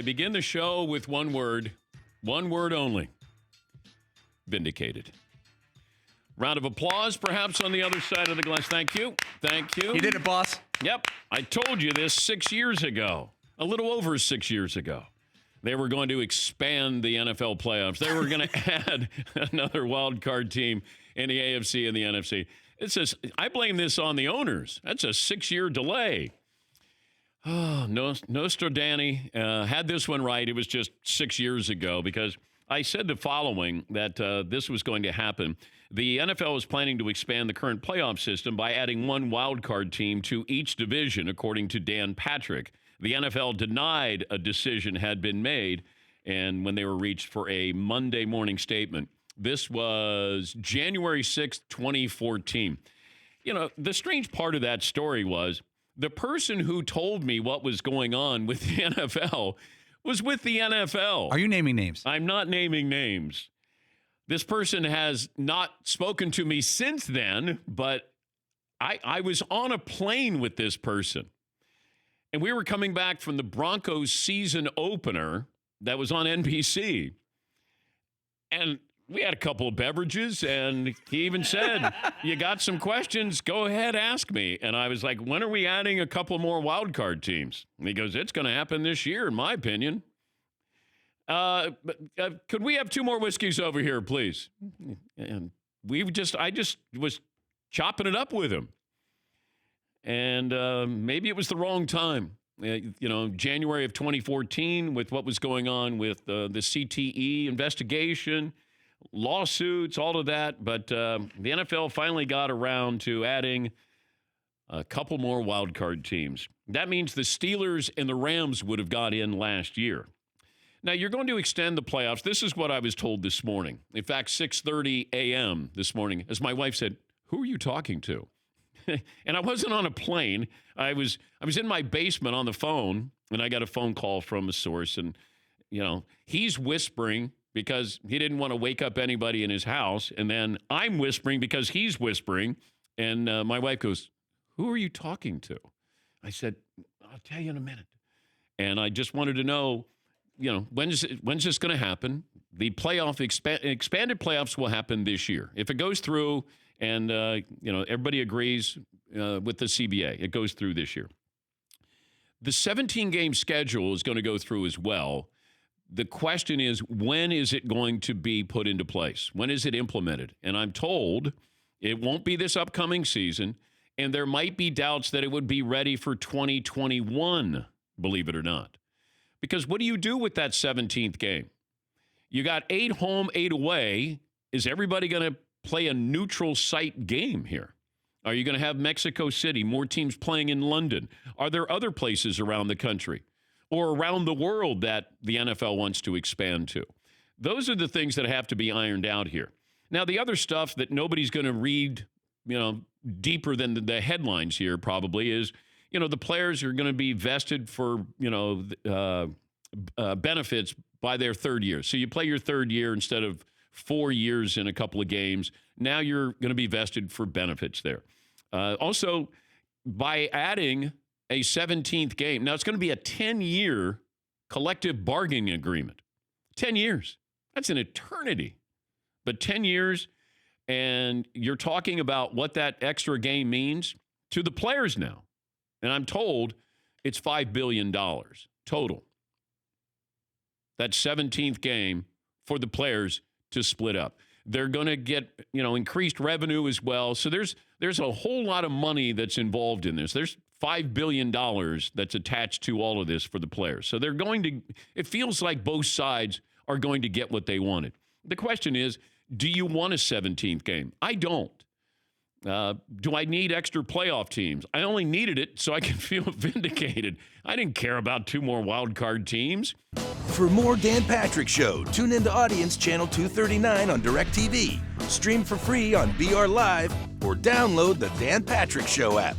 I begin the show with one word only. Vindicated. Round of applause, perhaps, on the other side of the glass. Thank you. Thank you. You did it, boss. Yep. I told you this 6 years ago, a little over 6 years ago. They were going to expand the NFL playoffs. They were going to add another wild card team in the AFC and the NFC. I blame this on the owners. That's a 6-year delay. Oh, Nostradani had this one right. It was just 6 years ago because I said the following, that this was going to happen. The NFL is planning to expand the current playoff system by adding one wild card team to each division, according to Dan Patrick. The NFL denied a decision had been made, and when they were reached for a Monday morning statement. This was January 6th, 2014. You know, the strange part of that story was the person who told me what was going on with the NFL was with the NFL. Are you naming names? I'm not naming names. This person has not spoken to me since then, but I was on a plane with this person. And we were coming back from the Broncos season opener that was on NBC. And we had a couple of beverages, and he even said, you got some questions? Go ahead, ask me. And I was like, when are we adding a couple more wild card teams? And he goes, it's going to happen this year, in my opinion. Could we have 2 more whiskeys over here, please? And I just was chopping it up with him. And maybe it was the wrong time. January of 2014 with what was going on with the CTE investigation, lawsuits, all of that. But the NFL finally got around to adding a couple more wild card teams. That means the Steelers and the Rams would have got in last year. Now, you're going to extend the playoffs. This is what I was told this morning. In fact, 6:30 a.m. this morning, as my wife said, who are you talking to? And I wasn't on a plane. I was in my basement on the phone, and I got a phone call from a source. And, he's whispering because he didn't want to wake up anybody in his house. And then I'm whispering because he's whispering. And my wife goes, who are you talking to? I said, I'll tell you in a minute. And I just wanted to know, when's this going to happen? The expanded playoffs will happen this year. If it goes through and, everybody agrees with the CBA, it goes through this year. The 17-game schedule is going to go through as well. The question is, when is it going to be put into place? When is it implemented? And I'm told it won't be this upcoming season, and there might be doubts that it would be ready for 2021, believe it or not. Because what do you do with that 17th game? You got 8 home, 8 away. Is everybody going to play a neutral site game here? Are you going to have Mexico City, more teams playing in London? Are there other places around the country or around the world that the NFL wants to expand to? Those are the things that have to be ironed out here. Now, the other stuff that nobody's going to read, deeper than the headlines here probably is, the players are going to be vested for, benefits by their third year. So you play your third year instead of 4 years in a couple of games. Now you're going to be vested for benefits there. Also, by adding a 17th game, now it's going to be a 10-year collective bargaining agreement. 10 years. That's an eternity. But 10 years, and you're talking about what that extra game means to the players now. And I'm told it's $5 billion total. That 17th game for the players to split up. They're going to get, increased revenue as well. So there's a whole lot of money that's involved in this. There's $5 billion that's attached to all of this for the players. So they're going to, it feels like both sides are going to get what they wanted. The question is, do you want a 17th game? I don't. Do I need extra playoff teams? I only needed it so I can feel vindicated. I didn't care about 2 more wild card teams. For more Dan Patrick Show, tune into Audience Channel 239 on DirecTV. Stream for free on BR Live or download the Dan Patrick Show app.